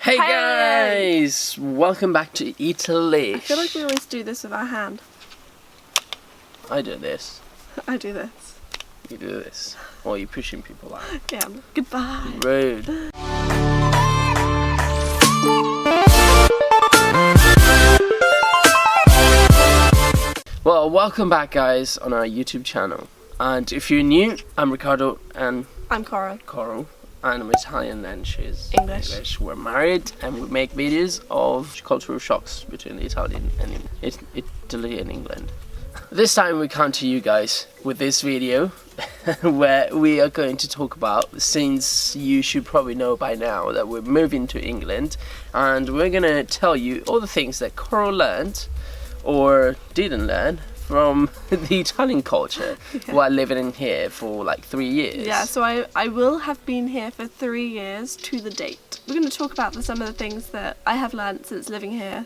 Hey guys! Welcome back to Italy. I feel like we always do this with our hand. I do this. I do this. You do this. Or you're pushing people out. Yeah. Goodbye. Rude. Well, welcome back guys on our YouTube channel. And if you're new, I'm Ricardo and I'm Coral. And I'm Italian and she's English. We're married and we make videos of cultural shocks between the Italian and Italy and England. This time we come to you guys with this video where we are going to talk about, since you should probably know by now that we're moving to England, and we're going to tell you all the things that Coral learned or didn't learn from the Italian culture while living in here for like 3 years. Yeah, so I will have been here for 3 years to the date. We're going to talk about some of the things that I have learnt since living here,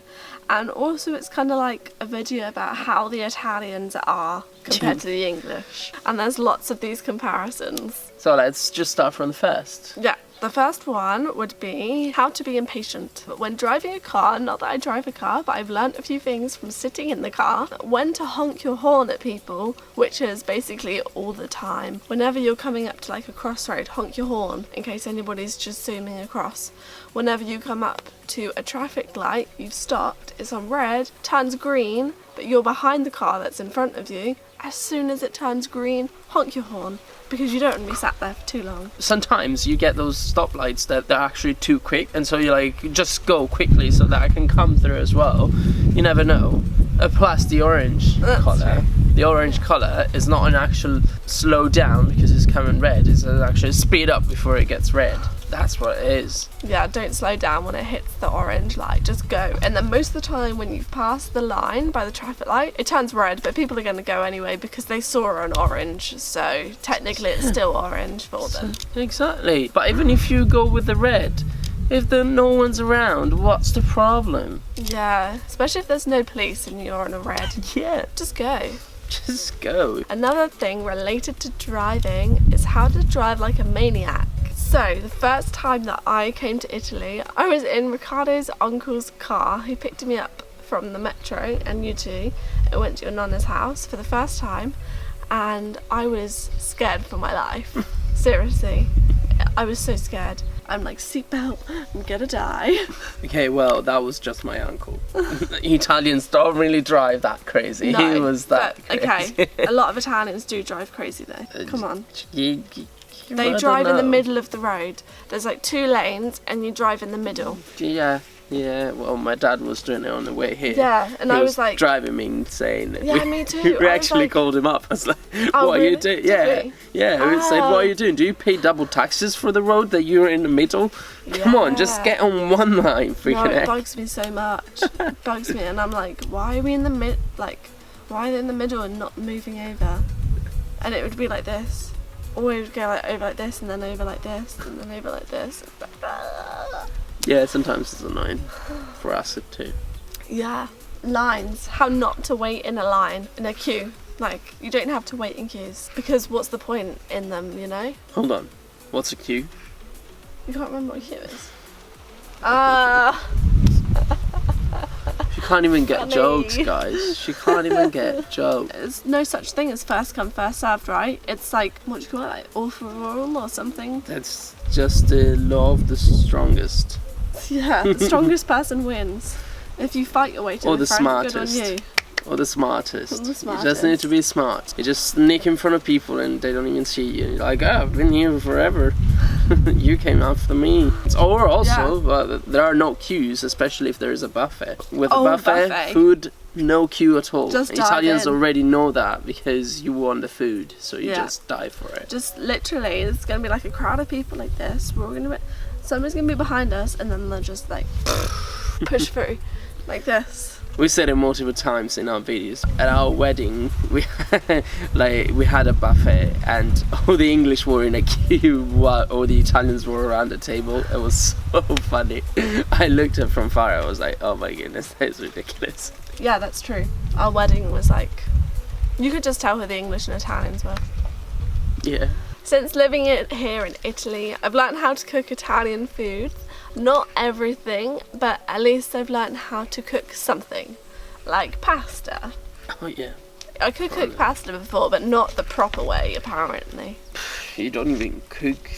and also it's kind of like a video about how the Italians are compared to the English, and there's lots of these comparisons. So let's just start from the first. Yeah. The first one would be how to be impatient. When driving a car, not that I drive a car, but I've learnt a few things from sitting in the car. When to honk your horn at people, which is basically all the time. Whenever you're coming up to like a crossroad, honk your horn in case anybody's just zooming across. Whenever you come up to a traffic light, you've stopped, it's on red, turns green, but you're behind the car that's in front of you. As soon as it turns green, honk your horn, because you don't want to be sat there for too long. Sometimes you get those stoplights that they're actually too quick, and so you're like, just go quickly so that I can come through as well. You never know. Plus the orange colour. The orange colour is not an actual slow down because it's coming red, it's an actual speed up before it gets red. That's what it is. Yeah, don't slow down when it hits the orange light, just go. And then most of the time when you've passed the line by the traffic light, it turns red, but people are going to go anyway because they saw an orange, so technically it's still orange for them. Exactly, but even if you go with the red, if no one's around, what's the problem? Yeah, especially if there's no police and you're on a red. Yeah. Just go. Just go. Another thing related to driving is how to drive like a maniac. So, the first time that I came to Italy, I was in Ricardo's uncle's car. He picked me up from the metro and you two, and went to your nonna's house for the first time, and I was scared for my life. Seriously, I was so scared. I'm like, seatbelt, I'm gonna die. Okay, well, that was just my uncle. Italians don't really drive that crazy. No, he was that crazy. Okay, a lot of Italians do drive crazy though. Come on. They drive in the middle of the road. There's like 2 lanes and you drive in the middle. Yeah, well my dad was doing it on the way here. Yeah, and I was like... driving me insane. Yeah, me too. We actually called him up. I was like, what are you doing? Yeah, we said, what are you doing? Do you pay double taxes for the road that you're in the middle? Come on, just get on one line, freaking heck. No, it bugs me so much. It bugs me, and I'm like, why are we in the why are they in the middle and not moving over? And it would be like this. Or we would go like over like this, and then over like this, and then over like this. Yeah, sometimes it's annoying for us too. Yeah, lines. How not to wait in a line, in a queue. Like, you don't have to wait in queues, because what's the point in them, you know? Hold on, what's a queue? You can't remember what a queue is? She can't even get jokes, guys. She can't even get jokes. There's no such thing as first come, first served, right? It's like, what do you call it, like all for all or something? That's just the law of the strongest. Yeah, the strongest person wins. If you fight your way to the front, good on you. Or the smartest. You just need to be smart. You just sneak in front of people and they don't even see you. You're like, oh, I've been here forever. You came after me. Or also, there are no queues, especially if there is a buffet. With a buffet, food, no queue at all. Just Italians already know that because you want the food, so you just dive for it. Just literally, it's going to be like a crowd of people like this. Somebody's going to be behind us, and then they'll just like push through like this. We said it multiple times in our videos. At our wedding, we had a buffet, and all the English were in a queue while all the Italians were around the table. It was so funny. I looked at from far. I was like, "Oh my goodness, that is ridiculous." Yeah, that's true. Our wedding was like, you could just tell who the English and Italians were. Yeah. Since living here in Italy, I've learned how to cook Italian food. Not everything, but at least I've learned how to cook something, like pasta. Oh yeah. I could cook pasta before, but not the proper way, apparently. You don't even cook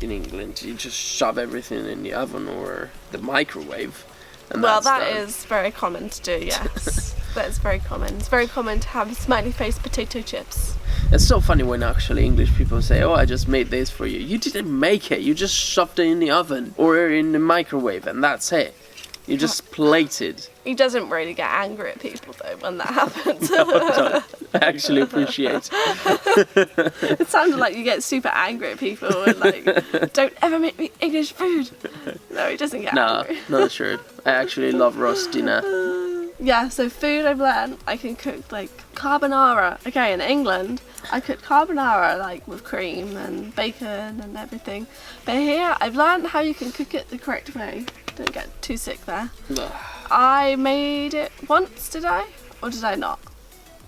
in England. You just shove everything in the oven or the microwave. And Well, that's that done. is very common to do, yes. That's very common. It's very common to have smiley face potato chips. It's so funny when actually English people say, "Oh, I just made this for you." You didn't make it. You just shoved it in the oven or in the microwave, and that's it. You just plated. He doesn't really get angry at people though when that happens. I actually appreciate it. It sounded like you get super angry at people and like, don't ever make me English food. No, he doesn't get angry. No, sure. I actually love roast dinner. Yeah, so food I've learned, I can cook like carbonara. Okay, in England, I cook carbonara like with cream and bacon and everything. But here, I've learned how you can cook it the correct way. Don't get too sick there. I made it once, did I? Or did I not?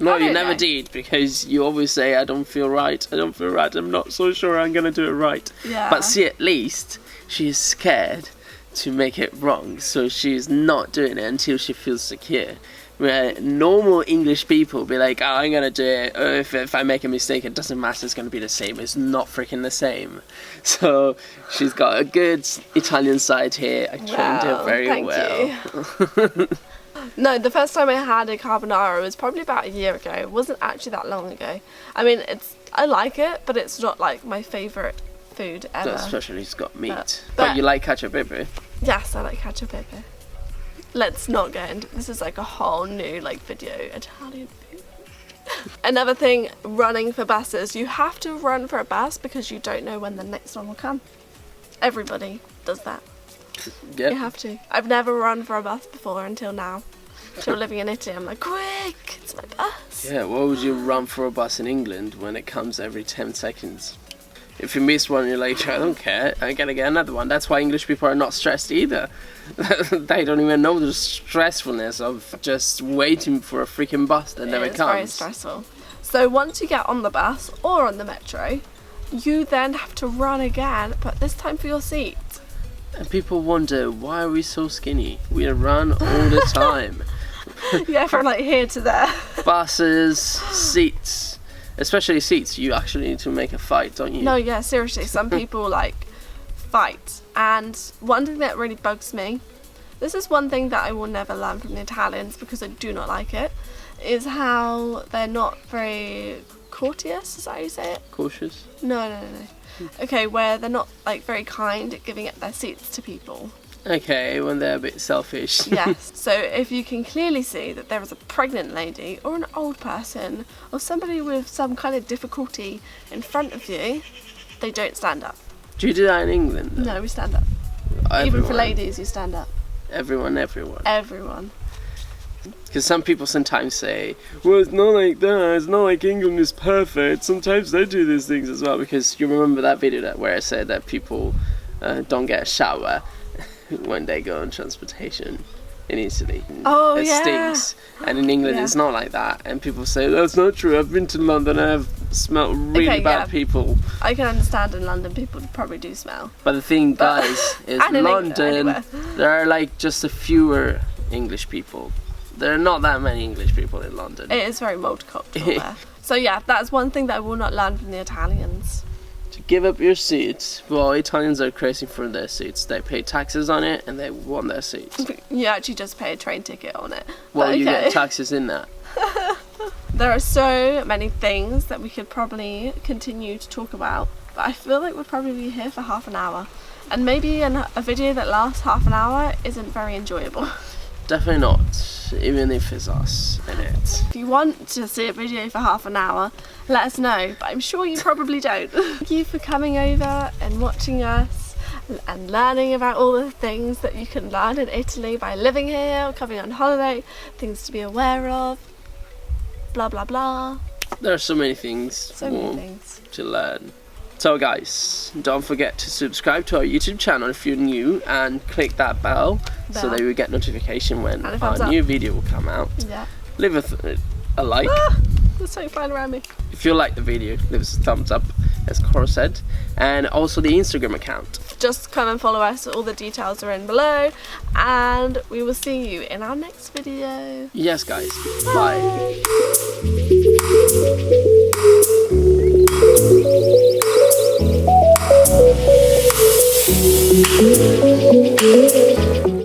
No, I you don't never know. did, because you always say, "I don't feel right, I don't feel right, I'm not so sure I'm gonna do it right." Yeah. But see, at least she is scared to make it wrong, so she's not doing it until she feels secure. Where normal English people be like, "Oh, I'm gonna do it. If I make a mistake, it doesn't matter. It's gonna be the same." It's not freaking the same. So she's got a good Italian side here. I trained her very thank well. you. No, the first time I had a carbonara was probably about a year ago. It wasn't actually that long ago. I mean, I like it, but it's not like my favourite food ever. Especially it's got meat. But- But you like cacio e pepe? Yes, I like cacio e pepe. Let's not go into this. Is like a whole new like video. Italian food. Another thing, running for buses. You have to run for a bus because you don't know when the next one will come. Everybody does that. Yeah. You have to. I've never run for a bus before until now. Until living in Italy, I'm like, quick, it's my bus. Yeah, why would you run for a bus in England when it comes every 10 seconds? If you miss one, you're like, "I don't care, I'm gonna get another one." That's why English people are not stressed either. They don't even know the stressfulness of just waiting for a freaking bus that never It's very comes. stressful. So once you get on the bus or on the metro, you then have to run again, but this time for your seat. And people wonder, why are we so skinny? We run all the time. Yeah, from like here to there. Buses, seats, especially seats, you actually need to make a fight, don't you? No, yeah, seriously, some people like fight. And one thing that really bugs me, this is one thing that I will never learn from the Italians because I do not like it, is how they're not very courteous, is that how you say it? Cautious? No. Okay, where they're not like very kind at giving up their seats to people. Okay, when they're a bit selfish. Yes. So if you can clearly see that there is a pregnant lady or an old person or somebody with some kind of difficulty in front of you, they don't stand up. Do you do that in England? though? No, we stand up. Even for ladies, you stand up. Everyone. Everyone. Because some people sometimes say, "Well, it's not like that, it's not like England is perfect, sometimes they do these things as well." Because you remember that video where I said that people don't get a shower when they go on transportation in Italy. Oh, it yeah. stinks. And in England Yeah. it's not like that. And people say, "That's not true, I've been to London and I've smelled really Okay, bad yeah. people." I can understand in London people probably do smell. But the thing, guys, is And in England, London, anywhere. there are like just a fewer English people. There are not that many English people in London. It is very multicultural there. So yeah, that's one thing that I will not learn from the Italians. To give up your seats, well, Italians are crazy for their seats. They pay taxes on it and they want their seats. You actually just pay a train ticket on it. Well, But you okay. get taxes in that. There are so many things that we could probably continue to talk about, but I feel like we'll probably be here for half an hour. And maybe a video that lasts half an hour isn't very enjoyable. Definitely not, even if it's us in it. If you want to see a video for half an hour, let us know, but I'm sure you probably don't. Thank you for coming over and watching us and learning about all the things that you can learn in Italy by living here or coming on holiday, things to be aware of, blah blah blah. There are so many things So many things. to learn. So guys, don't forget to subscribe to our YouTube channel if you're new and click that bell so that you will get notification when And a our thumbs up. new video will come out. Yeah. Leave a like. There's something flying around me. If you like the video, leave us a thumbs up. as Cora said, and also the Instagram account. Just come and follow us, all the details are in below, and we will see you in our next video. Yes guys, bye.